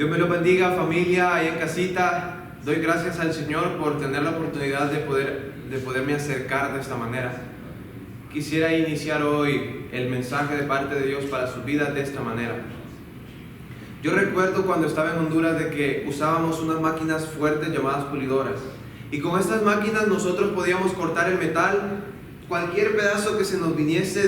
Dios me lo bendiga, familia, ahí en casita. Doy gracias al Señor por tener la oportunidad de poderme acercar de esta manera. Quisiera iniciar hoy el mensaje de parte de Dios para su vida de esta manera. Yo recuerdo cuando estaba en Honduras de que usábamos unas máquinas fuertes llamadas pulidoras. Y con estas máquinas nosotros podíamos cortar el metal, cualquier pedazo que se nos viniese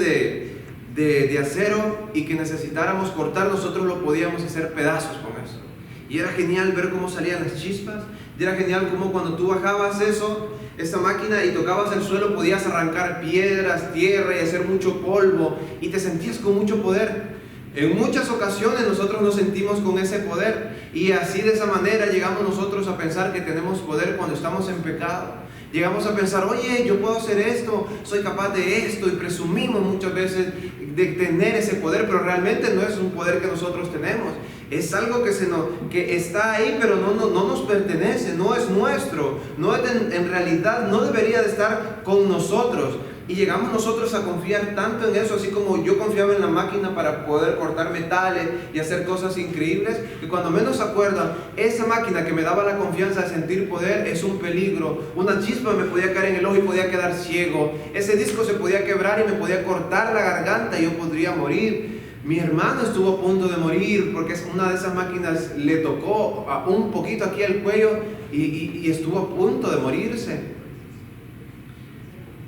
de acero y que necesitáramos cortar, nosotros lo podíamos hacer pedazos con eso. Y era genial ver cómo salían las chispas Y era genial como cuando tú bajabas esa máquina y tocabas el suelo, podías arrancar piedras, tierra y hacer mucho polvo y te sentías con mucho poder. En muchas ocasiones nosotros nos sentimos con ese poder y así de esa manera llegamos nosotros a pensar que tenemos poder cuando estamos en pecado. Llegamos a pensar, oye, yo puedo hacer esto, soy capaz de esto, y presumimos muchas veces de tener ese poder, pero realmente no es un poder que nosotros tenemos. Es algo que está ahí, pero no nos pertenece, no es nuestro, en realidad no debería de estar con nosotros. Y llegamos nosotros a confiar tanto en eso, así como yo confiaba en la máquina para poder cortar metales y hacer cosas increíbles, que cuando menos se acuerdan, esa máquina que me daba la confianza de sentir poder es un peligro. Una chispa me podía caer en el ojo y podía quedar ciego. Ese disco se podía quebrar y me podía cortar la garganta y yo podría morir. Mi hermano estuvo a punto de morir porque una de esas máquinas le tocó un poquito aquí al cuello y estuvo a punto de morirse.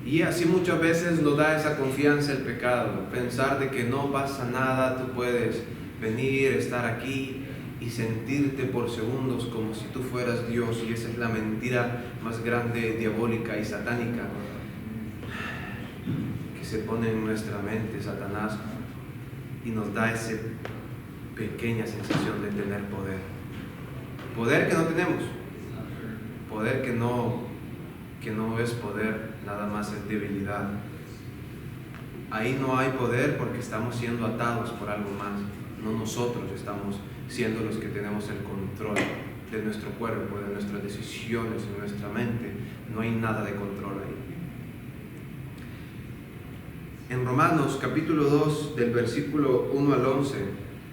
Y así muchas veces nos da esa confianza el pecado, pensar de que no pasa nada, tú puedes venir, estar aquí y sentirte por segundos como si tú fueras Dios, y esa es la mentira más grande, diabólica y satánica que se pone en nuestra mente Satanás y nos da esa pequeña sensación de tener poder que no tenemos, poder que no es poder, nada más es debilidad. Ahí no hay poder porque estamos siendo atados por algo más, no nosotros estamos siendo los que tenemos el control de nuestro cuerpo, de nuestras decisiones, de nuestra mente. No hay nada de control ahí. En Romanos capítulo 2 del versículo 1 al 11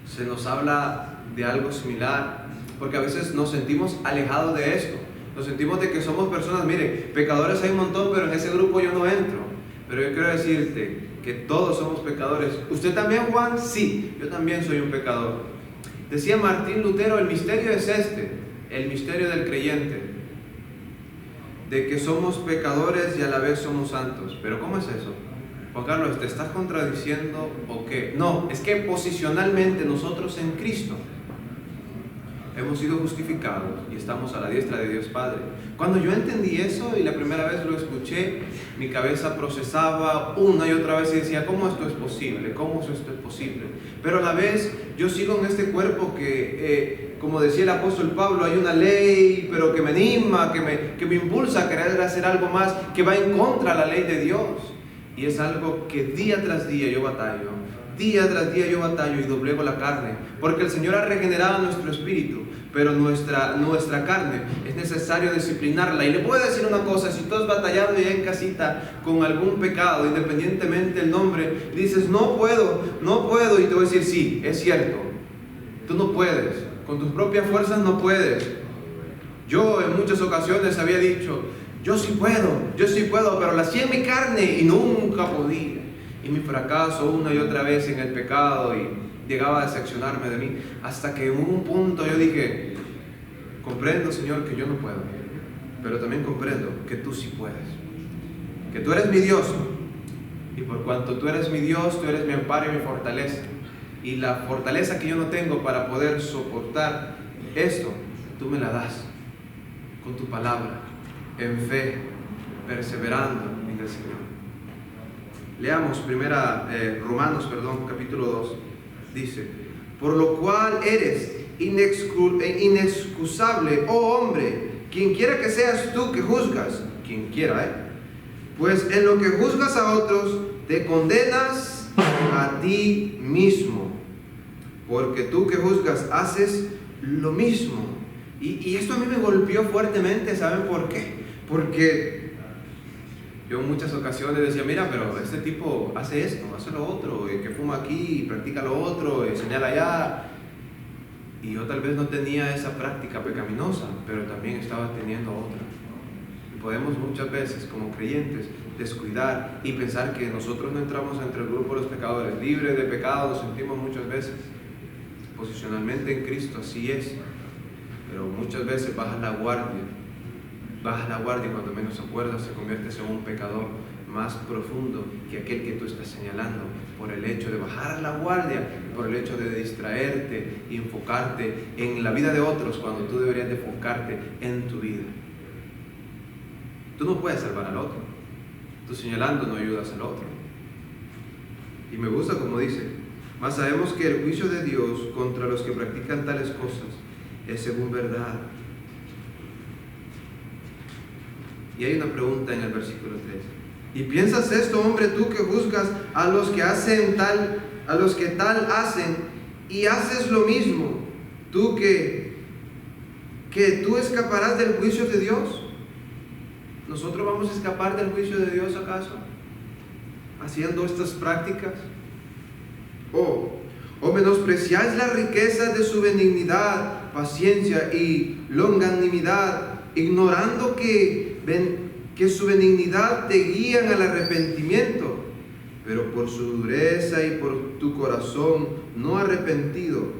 se nos habla de algo similar, porque a veces nos sentimos alejados de esto. Nos sentimos de que somos personas, mire, pecadores hay un montón, pero en ese grupo yo no entro. Pero yo quiero decirte que todos somos pecadores. ¿Usted también, Juan? Sí, yo también soy un pecador. Decía Martín Lutero, el misterio es el misterio del creyente, de que somos pecadores y a la vez somos santos. ¿Pero cómo es eso? Juan Carlos, ¿te estás contradiciendo o qué? No, es que posicionalmente nosotros en Cristo hemos sido justificados y estamos a la diestra de Dios Padre. Cuando yo entendí eso y la primera vez lo escuché, mi cabeza procesaba una y otra vez y decía, ¿cómo esto es posible? ¿Cómo esto es posible? Pero a la vez yo sigo en este cuerpo que, como decía el apóstol Pablo, hay una ley, pero que me anima, que me impulsa a querer hacer algo más, que va en contra de la ley de Dios. Y es algo que día tras día yo batallo. Día tras día yo batallo y doblego la carne, porque el Señor ha regenerado nuestro espíritu, pero nuestra carne es necesario disciplinarla. Y le puedo decir una cosa, si tú has batallado ya en casita con algún pecado, independientemente del nombre, dices, no puedo, y te voy a decir, sí, es cierto, tú no puedes, con tus propias fuerzas no puedes. Yo en muchas ocasiones había dicho, yo sí puedo, pero la hacía en mi carne y nunca podía. Y mi fracaso una y otra vez en el pecado y llegaba a decepcionarme de mí, hasta que en un punto yo dije, comprendo, Señor, que yo no puedo, pero también comprendo que tú sí puedes, que tú eres mi Dios, y por cuanto tú eres mi Dios, tú eres mi amparo y mi fortaleza, y la fortaleza que yo no tengo para poder soportar esto, tú me la das con tu palabra, en fe, perseverando en el Señor. Leamos Romanos, capítulo 2. Dice, por lo cual eres inexcusable, oh hombre, quien quiera que seas tú que juzgas, quien quiera, pues en lo que juzgas a otros, te condenas a ti mismo, porque tú que juzgas haces lo mismo. Y esto a mí me golpeó fuertemente, ¿saben por qué? Porque yo en muchas ocasiones decía, mira, pero este tipo hace esto, hace lo otro, que fuma aquí, practica lo otro, señala allá. Y yo tal vez no tenía esa práctica pecaminosa, pero también estaba teniendo otra. Y podemos muchas veces, como creyentes, descuidar y pensar que nosotros no entramos entre el grupo de los pecadores. Libres de pecado nos sentimos muchas veces. Posicionalmente en Cristo así es, pero muchas veces bajas la guardia y cuando menos acuerdas te conviertes en un pecador más profundo que aquel que tú estás señalando por el hecho de bajar la guardia, por el hecho de distraerte y enfocarte en la vida de otros cuando tú deberías de enfocarte en tu vida. Tú no puedes salvar al otro. Tú señalando no ayudas al otro. Y me gusta como dice: mas sabemos que el juicio de Dios contra los que practican tales cosas es según verdad. Y hay una pregunta en el versículo 3. ¿Y piensas esto, hombre, tú que juzgas a los que tal hacen, y haces lo mismo, tú que tú escaparás del juicio de Dios? ¿Nosotros vamos a escapar del juicio de Dios acaso haciendo estas prácticas? ¿O menospreciáis la riqueza de su benignidad, paciencia y longanimidad, ignorando que su benignidad te guían al arrepentimiento? Pero por su dureza y por tu corazón no arrepentido,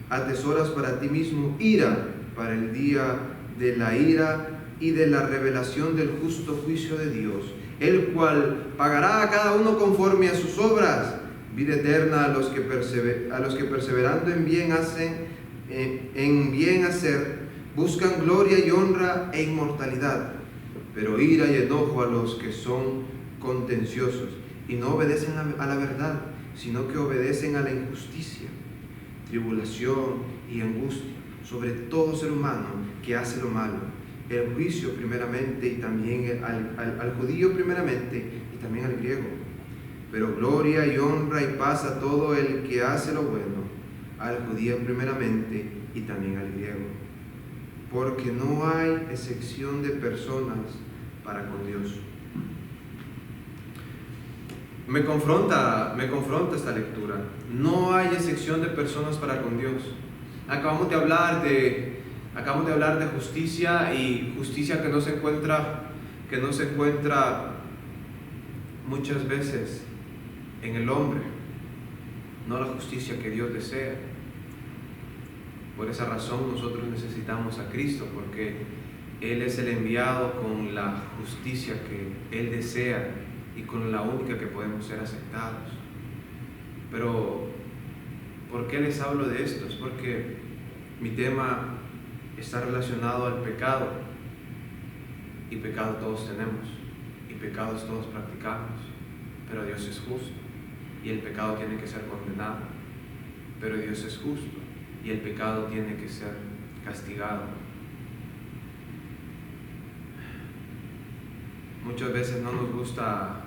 atesoras para ti mismo ira para el día de la ira y de la revelación del justo juicio de Dios, el cual pagará a cada uno conforme a sus obras. Vida eterna a los que perseverando en bien hacer, buscan gloria y honra e inmortalidad, pero ira y enojo a los que son contenciosos y no obedecen a la verdad, sino que obedecen a la injusticia, tribulación y angustia sobre todo ser humano que hace lo malo, el juicio primeramente y también al judío primeramente y también al griego. Pero gloria y honra y paz a todo el que hace lo bueno, al judío primeramente y también al griego. Porque no hay excepción de personas para con Dios. Me confronta esta lectura. No hay excepción de personas para con Dios. Acabamos de hablar de justicia, y justicia que no se encuentra muchas veces en el hombre, no la justicia que Dios desea. Por esa razón nosotros necesitamos a Cristo, porque Él es el enviado con la justicia que Él desea y con la única que podemos ser aceptados. Pero ¿por qué les hablo de esto? Es porque mi tema está relacionado al pecado, y pecado todos tenemos y pecados todos practicamos, pero Dios es justo y el pecado tiene que ser condenado, pero Dios es justo y el pecado tiene que ser castigado. Muchas veces no nos gusta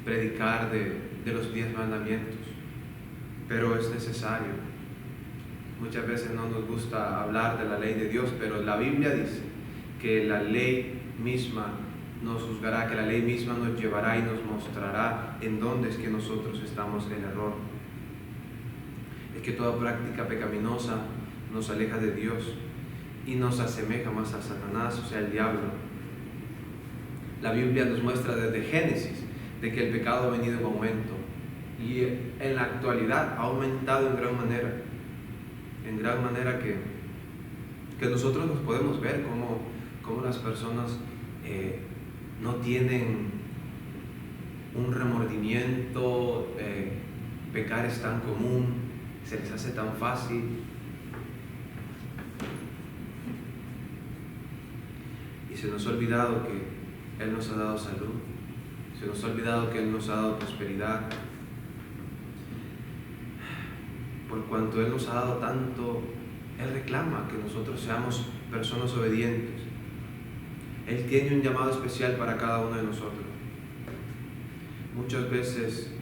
predicar de los 10 mandamientos, pero es necesario. Muchas veces no nos gusta hablar de la ley de Dios, pero la Biblia dice que la ley misma nos juzgará, que la ley misma nos llevará y nos mostrará en dónde es que nosotros estamos en error. Es que toda práctica pecaminosa nos aleja de Dios y nos asemeja más a Satanás, o sea, el diablo. La Biblia nos muestra desde Génesis de que el pecado ha venido en aumento, y en la actualidad ha aumentado en gran manera que nosotros nos podemos ver como las personas no tienen un remordimiento, pecar es tan común, se les hace tan fácil. Y se nos ha olvidado que Él nos ha dado salud, se nos ha olvidado que Él nos ha dado prosperidad. Por cuanto Él nos ha dado tanto, Él reclama que nosotros seamos personas obedientes. Él tiene un llamado especial para cada uno de nosotros. Muchas veces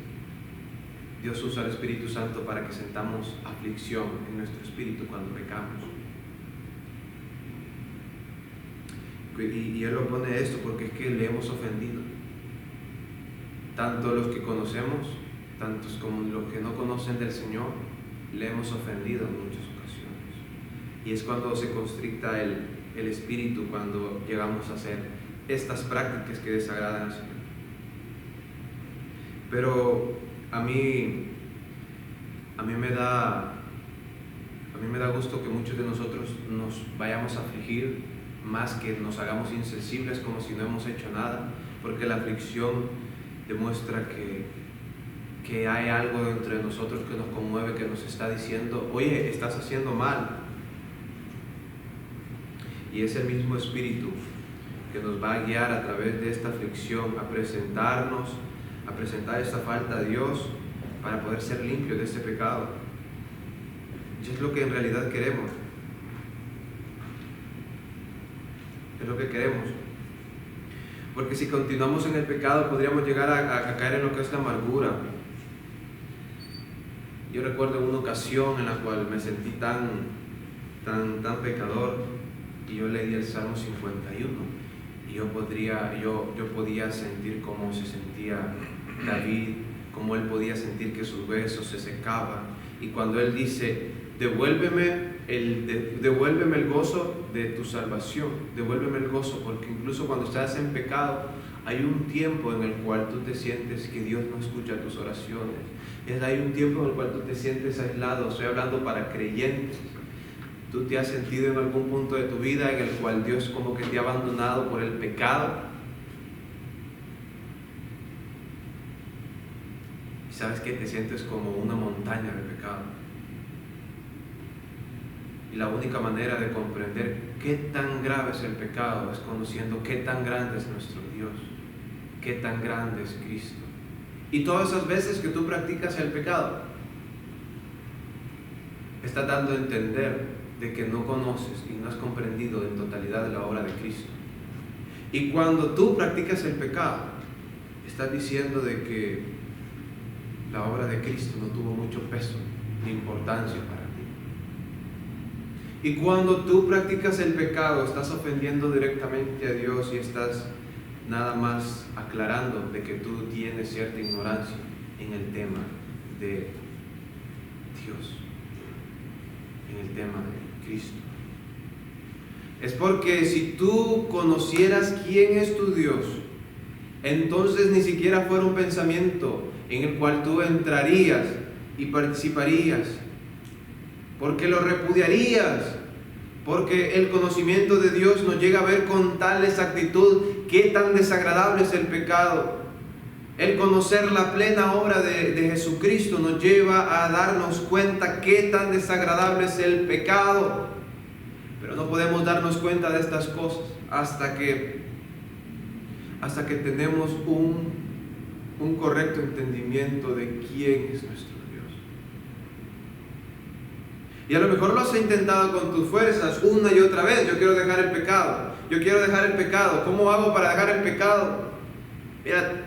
Dios usa al Espíritu Santo para que sentamos aflicción en nuestro espíritu cuando pecamos. Y Él lo pone esto porque es que le hemos ofendido. Tanto los que conocemos, tantos como los que no conocen del Señor, le hemos ofendido en muchas ocasiones. Y es cuando se constricta el espíritu, cuando llegamos a hacer estas prácticas que desagradan al Señor. Pero a mí me da gusto que muchos de nosotros nos vayamos a afligir, más que nos hagamos insensibles como si no hemos hecho nada, porque la aflicción demuestra que hay algo dentro de nosotros que nos conmueve, que nos está diciendo, oye, estás haciendo mal. Y es el mismo Espíritu que nos va a guiar a través de esta aflicción a presentar esta falta a Dios para poder ser limpios de este pecado. Y es lo que en realidad queremos. Es lo que queremos. Porque si continuamos en el pecado podríamos llegar a caer en lo que es la amargura. Yo recuerdo una ocasión en la cual me sentí tan pecador, y yo leí el Salmo 51 y yo podía sentir cómo se sentía David, cómo él podía sentir que sus huesos se secaban, y cuando él dice, devuélveme el gozo de tu salvación, devuélveme el gozo, porque incluso cuando estás en pecado hay un tiempo en el cual tú te sientes que Dios no escucha tus oraciones, hay un tiempo en el cual tú te sientes aislado. Estoy hablando para creyentes. ¿Tú te has sentido en algún punto de tu vida en el cual Dios como que te ha abandonado por el pecado? Y sabes que te sientes como una montaña de pecado. Y la única manera de comprender qué tan grave es el pecado es conociendo qué tan grande es nuestro Dios, qué tan grande es Cristo. Y todas esas veces que tú practicas el pecado, estás dando a entender de que no conoces y no has comprendido en totalidad la obra de Cristo. Y cuando tú practicas el pecado, estás diciendo de que la obra de Cristo no tuvo mucho peso ni importancia para ti. Y cuando tú practicas el pecado, estás ofendiendo directamente a Dios y estás nada más aclarando de que tú tienes cierta ignorancia en el tema de Dios, en el tema de Cristo. Es porque si tú conocieras quién es tu Dios, entonces ni siquiera fuera un pensamiento en el cual tú entrarías y participarías, porque lo repudiarías, porque el conocimiento de Dios nos llega a ver con tal exactitud qué tan desagradable es el pecado. El conocer la plena obra de Jesucristo nos lleva a darnos cuenta qué tan desagradable es el pecado. Pero no podemos darnos cuenta de estas cosas hasta que tenemos un correcto entendimiento de quién es nuestro Dios. Y a lo mejor lo has intentado con tus fuerzas una y otra vez. Yo quiero dejar el pecado. Yo quiero dejar el pecado. ¿Cómo hago para dejar el pecado? Mira,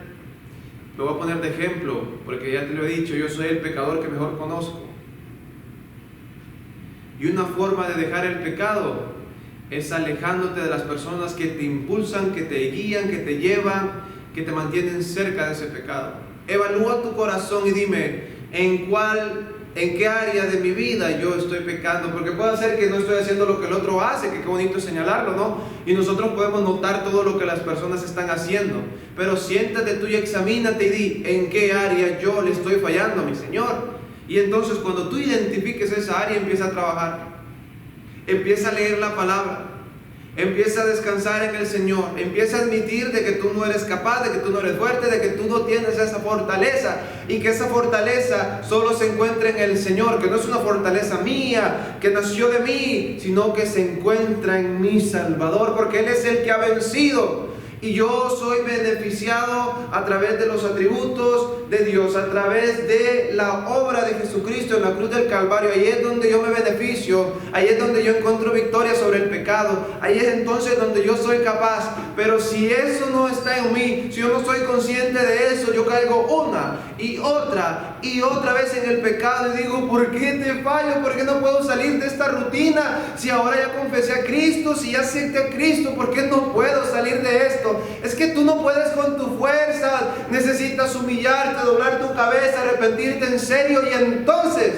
lo voy a poner de ejemplo, porque ya te lo he dicho, yo soy el pecador que mejor conozco. Y una forma de dejar el pecado es alejándote de las personas que te impulsan, que te guían, que te llevan, que te mantienen cerca de ese pecado. Evalúa tu corazón y dime, ¿en qué área de mi vida yo estoy pecando? Porque puede ser que no estoy haciendo lo que el otro hace, que qué bonito señalarlo, ¿no? Y nosotros podemos notar todo lo que las personas están haciendo. Pero siéntate tú y examínate y di, ¿en qué área yo le estoy fallando a mi Señor? Y entonces cuando tú identifiques esa área, empieza a trabajar. Empieza a leer la palabra. Empieza a descansar en el Señor. Empieza a admitir de que tú no eres capaz, de que tú no eres fuerte, de que tú no tienes esa fortaleza. Y que esa fortaleza solo se encuentra en el Señor. Que no es una fortaleza mía, que nació de mí, sino que se encuentra en mi Salvador. Porque Él es el que ha vencido. Y yo soy beneficiado a través de los atributos de Dios, a través de la obra de Jesucristo en la cruz del Calvario. Ahí es donde yo me beneficio, ahí es donde yo encuentro victoria sobre el pecado, ahí es entonces donde yo soy capaz. Pero si eso no está en mí, si yo no soy consciente de eso, yo caigo una y otra vez en el pecado y digo, ¿por qué te fallo? ¿Por qué no puedo salir de esta rutina? Si ahora ya confesé a Cristo, si ya acepté a Cristo, ¿por qué no puedo salir de esto? Es que tú no puedes con tu fuerza, necesitas humillarte, doblar tu cabeza, arrepentirte en serio, y entonces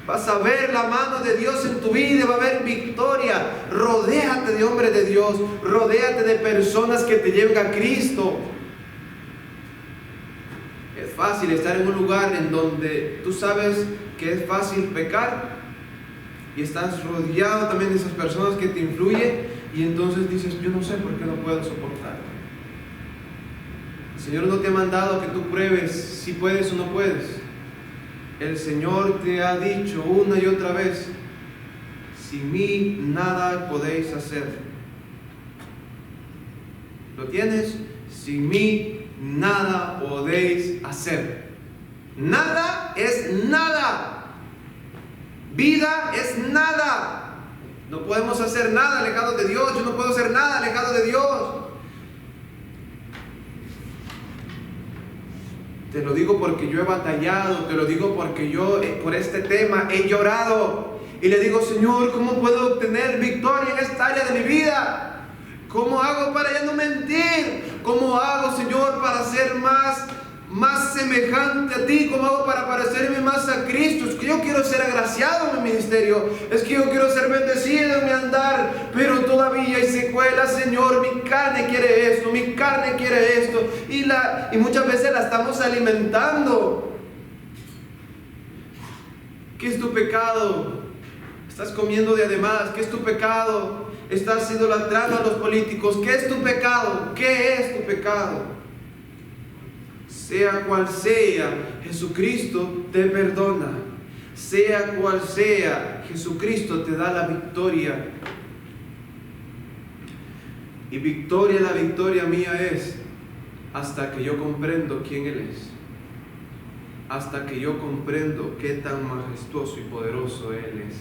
vas a ver la mano de Dios en tu vida, va a haber victoria. Rodéate de hombres de Dios, rodéate de personas que te lleven a Cristo. Es fácil estar en un lugar en donde tú sabes que es fácil pecar y estás rodeado también de esas personas que te influyen, y entonces dices, yo no sé por qué no puedo soportar. El Señor no te ha mandado que tú pruebes si puedes o no puedes. El Señor te ha dicho una y otra vez: sin mí nada podéis hacer. ¿Lo tienes? Sin mí nada podéis hacer. Nada es nada. Vida es nada. No podemos hacer nada alejado de Dios. Yo no puedo hacer nada alejado de Dios. Te lo digo porque yo he batallado. Te lo digo porque yo por este tema he llorado. Y le digo: Señor, ¿cómo puedo obtener victoria en esta área de mi vida? ¿Cómo hago para ya no mentir? ¿Cómo hago, Señor, para ser más semejante a ti? ¿Cómo hago para parecerme más a Cristo? Es que yo quiero ser agraciado en mi ministerio. Es que yo quiero ser bendecido en mi andar. Pero todavía hay secuelas, Señor. Mi carne quiere esto, mi carne quiere esto. Y muchas veces la estamos alimentando. ¿Qué es tu pecado? Estás comiendo de además. ¿Qué es tu pecado? Estás idolatrando a los políticos. ¿Qué es tu pecado? ¿Qué es tu pecado? Sea cual sea, Jesucristo te perdona. Sea cual sea, Jesucristo te da la victoria. Y la victoria mía es hasta que yo comprendo quién Él es. Hasta que yo comprendo qué tan majestuoso y poderoso Él es.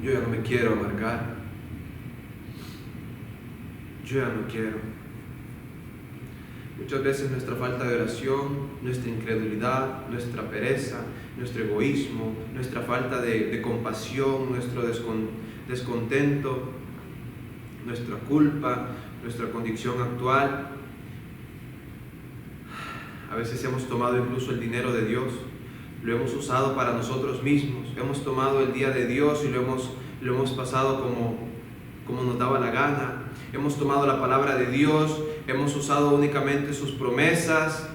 Yo ya no me quiero amargar. Yo ya no quiero. Muchas veces nuestra falta de oración, nuestra incredulidad, nuestra pereza, nuestro egoísmo, nuestra falta de compasión, nuestro descontento, nuestra culpa, nuestra condición actual. A veces hemos tomado incluso el dinero de Dios, lo hemos usado para nosotros mismos. Hemos tomado el día de Dios y lo hemos pasado como nos daba la gana. Hemos tomado la palabra de Dios, hemos usado únicamente sus promesas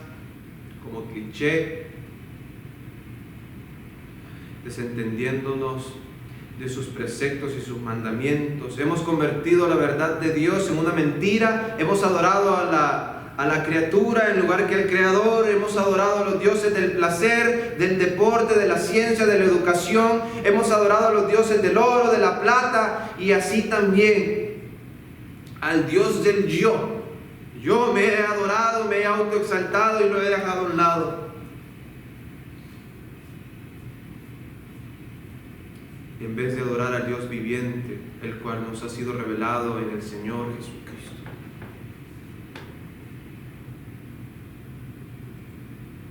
como cliché, desentendiéndonos de sus preceptos y sus mandamientos. Hemos convertido la verdad de Dios en una mentira. Hemos adorado a la criatura en lugar que al Creador. Hemos adorado a los dioses del placer, del deporte, de la ciencia, de la educación. Hemos adorado a los dioses del oro, de la plata, y así también al Dios del yo. Yo me he adorado, me he autoexaltado y lo he dejado a un lado. En vez de adorar al Dios viviente, el cual nos ha sido revelado en el Señor Jesucristo.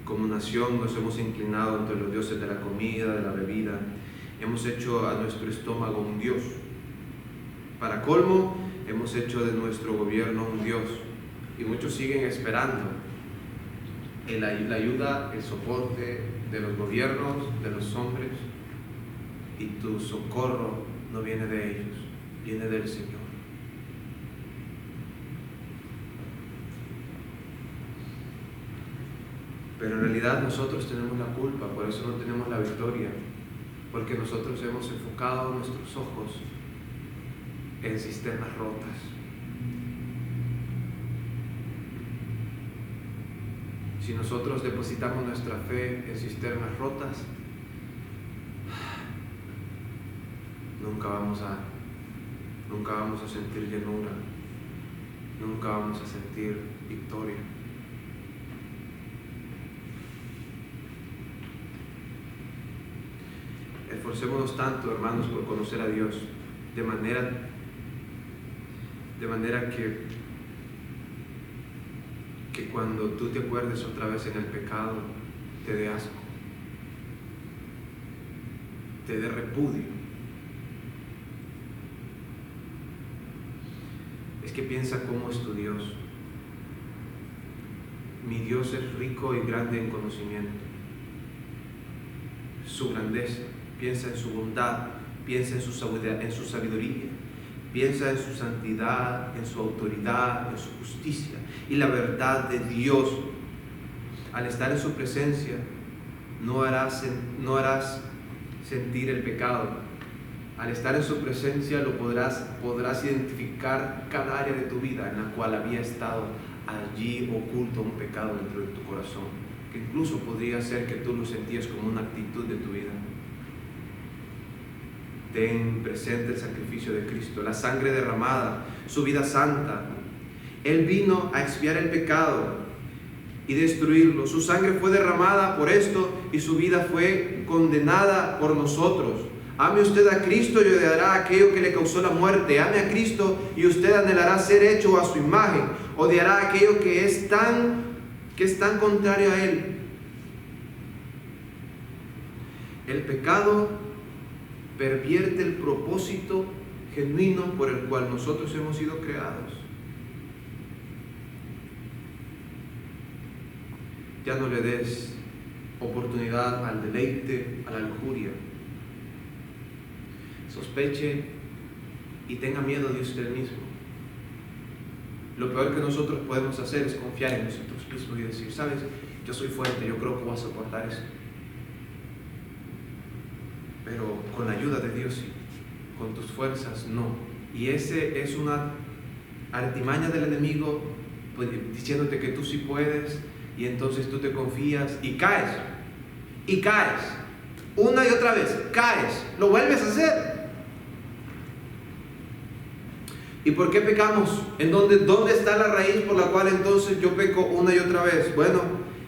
Como nación nos hemos inclinado ante los dioses de la comida, de la bebida. Hemos hecho a nuestro estómago un Dios. Para colmo, hemos hecho de nuestro gobierno un Dios. Y muchos siguen esperando la ayuda, el soporte de los gobiernos, de los hombres. Y tu socorro no viene de ellos, viene del Señor. Pero en realidad nosotros tenemos la culpa, por eso no tenemos la victoria, porque nosotros hemos enfocado nuestros ojos en cisternas rotas. Si nosotros depositamos nuestra fe en cisternas rotas, nunca vamos a sentir llenura, nunca vamos a sentir victoria. Esforcémonos tanto, hermanos, por conocer a Dios, de manera que cuando tú te acuerdes otra vez en el pecado, te dé asco, te dé repudio. Es que piensa cómo es tu Dios. Mi Dios es rico y grande en conocimiento. Su grandeza. Piensa en su bondad, piensa en su sabiduría, piensa en su santidad, en su autoridad, en su justicia y la verdad de Dios. Al estar en su presencia, no harás sentir el pecado, al estar en su presencia podrás identificar cada área de tu vida en la cual había estado allí oculto un pecado dentro de tu corazón, que incluso podría ser que tú lo sentías como una actitud de tu vida. Ten presente el sacrificio de Cristo, la sangre derramada, su vida santa. Él vino a expiar el pecado y destruirlo. Su sangre fue derramada por esto y su vida fue condenada por nosotros. Ame usted a Cristo y odiará aquello que le causó la muerte. Ame a Cristo y usted anhelará ser hecho a su imagen. Odiará aquello que es tan contrario a Él. El pecado pervierte el propósito genuino por el cual nosotros hemos sido creados. Ya no le des oportunidad al deleite, a la lujuria. Sospeche y tenga miedo de usted mismo. Lo peor que nosotros podemos hacer es confiar en nosotros mismos y decir, sabes, yo soy fuerte, yo creo que voy a soportar eso. Pero con la ayuda de Dios sí, con tus fuerzas no. Y ese es una artimaña del enemigo, pues, diciéndote que tú sí puedes, y entonces tú te confías y caes, una y otra vez, caes, lo vuelves a hacer. ¿Y por qué pecamos? ¿Dónde está la raíz por la cual entonces yo peco una y otra vez? Bueno,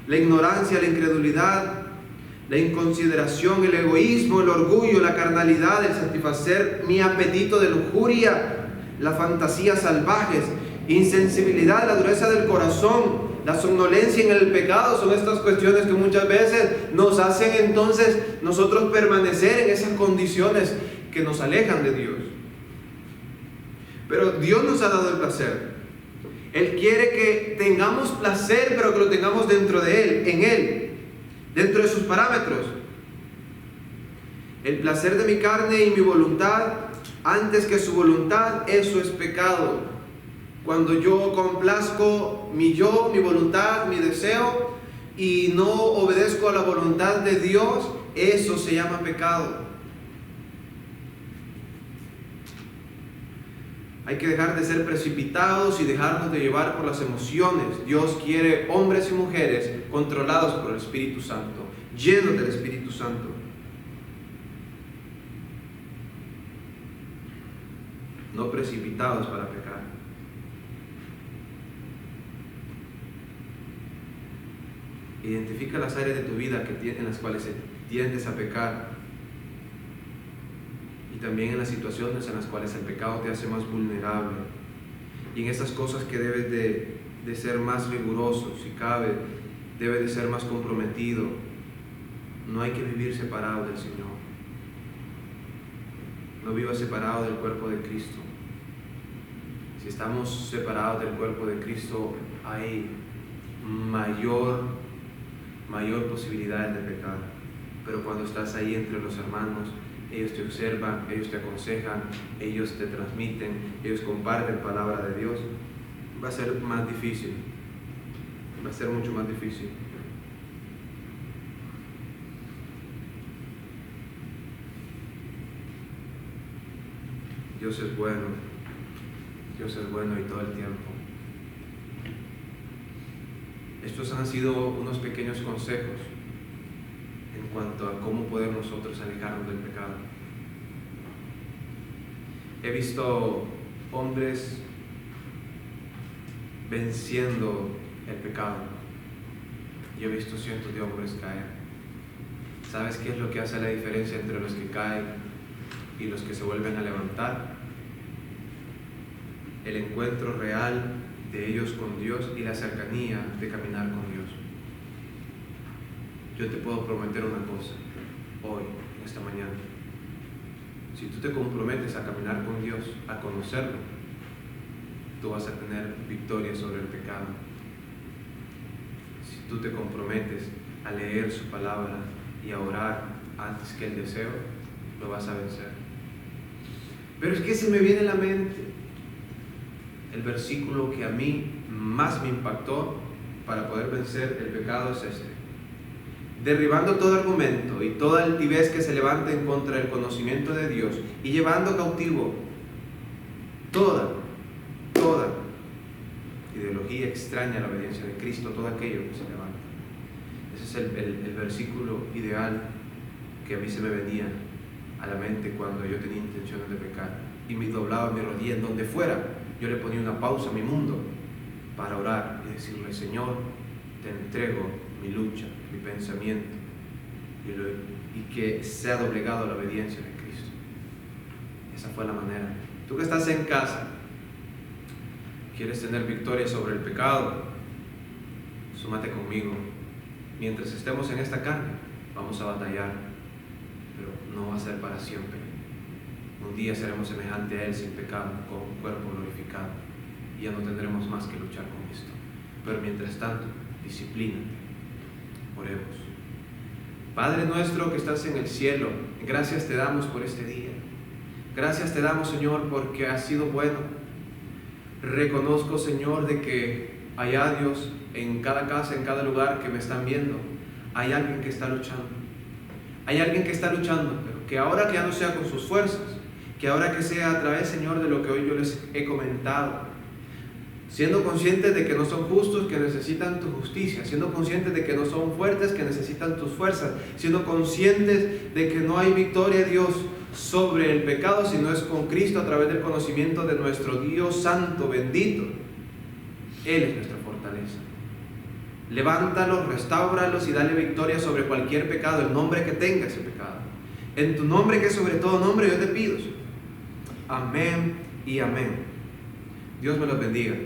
la ignorancia, la incredulidad, la inconsideración, el egoísmo, el orgullo, la carnalidad, el satisfacer mi apetito de lujuria, las fantasías salvajes, insensibilidad, la dureza del corazón, la somnolencia en el pecado. Son estas cuestiones que muchas veces nos hacen entonces nosotros permanecer en esas condiciones que nos alejan de Dios. Pero Dios nos ha dado el placer. Él quiere que tengamos placer, pero que lo tengamos dentro de Él, en Él, dentro de sus parámetros. El placer de mi carne y mi voluntad antes que su voluntad, eso es pecado. Cuando yo complazco mi yo, mi voluntad, mi deseo y no obedezco a la voluntad de Dios, eso se llama pecado. Hay que dejar de ser precipitados y dejarnos de llevar por las emociones. Dios quiere hombres y mujeres controlados por el Espíritu Santo, llenos del Espíritu Santo. No precipitados para pecar. Identifica las áreas de tu vida en las cuales tiendes a pecar. Y también en las situaciones en las cuales el pecado te hace más vulnerable. Y en esas cosas que debes de ser más riguroso, si cabe, debes de ser más comprometido. No hay que vivir separado del Señor. No vivas separado del cuerpo de Cristo. Si estamos separados del cuerpo de Cristo, hay mayor posibilidad de pecar. Pero cuando estás ahí entre los hermanos, ellos te observan, ellos te aconsejan, ellos te transmiten, ellos comparten palabra de Dios, va a ser más difícil, va a ser mucho más difícil. Dios es bueno y todo el tiempo. Estos han sido unos pequeños consejos en cuanto a cómo podemos nosotros alejarnos del pecado. He visto hombres venciendo el pecado y he visto cientos de hombres caer. ¿Sabes qué es lo que hace la diferencia entre los que caen y los que se vuelven a levantar? El encuentro real de ellos con Dios y la cercanía de caminar con Dios. Yo te puedo prometer una cosa hoy, esta mañana. Si tú te comprometes a caminar con Dios, a conocerlo, tú vas a tener victoria sobre el pecado. Si tú te comprometes a leer su palabra y a orar antes que el deseo, lo vas a vencer. Pero es que se me viene a la mente el versículo que a mí más me impactó para poder vencer el pecado es este. derribando todo argumento y toda altivez que se levante en contra del conocimiento de Dios, y llevando cautivo toda ideología extraña a la obediencia de Cristo, todo aquello que se levanta. Ese es el versículo ideal que a mí se me venía a la mente cuando yo tenía intenciones de pecar, y me doblaba mi rodilla en donde fuera. Yo le ponía una pausa a mi mundo para orar y decirle: Señor, te entrego mi lucha, mi pensamiento, y que sea doblegado a la obediencia de Cristo. Esa fue la manera. Tú que estás en casa, quieres tener victoria sobre el pecado, súmate conmigo. Mientras estemos en esta carne, vamos a batallar, pero no va a ser para siempre. Un día seremos semejante a Él sin pecado, con un cuerpo glorificado, y ya no tendremos más que luchar con esto. Pero mientras tanto, disciplínate. Oremos. Padre nuestro que estás en el cielo, gracias te damos por este día. Gracias te damos, Señor, porque has sido bueno. Reconozco, Señor, de que allá, Dios, en cada casa, en cada lugar que me están viendo, hay alguien que está luchando. Hay alguien que está luchando, pero que ahora que ya no sea con sus fuerzas, que ahora que sea a través, Señor, de lo que hoy yo les he comentado, siendo conscientes de que no son justos, que necesitan tu justicia, siendo conscientes de que no son fuertes, que necesitan tus fuerzas, siendo conscientes de que no hay victoria, Dios, sobre el pecado, sino es con Cristo a través del conocimiento de nuestro Dios santo, bendito. Él es nuestra fortaleza. Levántalos, restáuralos y dale victoria sobre cualquier pecado, el nombre que tenga ese pecado. En tu nombre, que es sobre todo nombre, yo te pido. Amén y amén. Dios me los bendiga.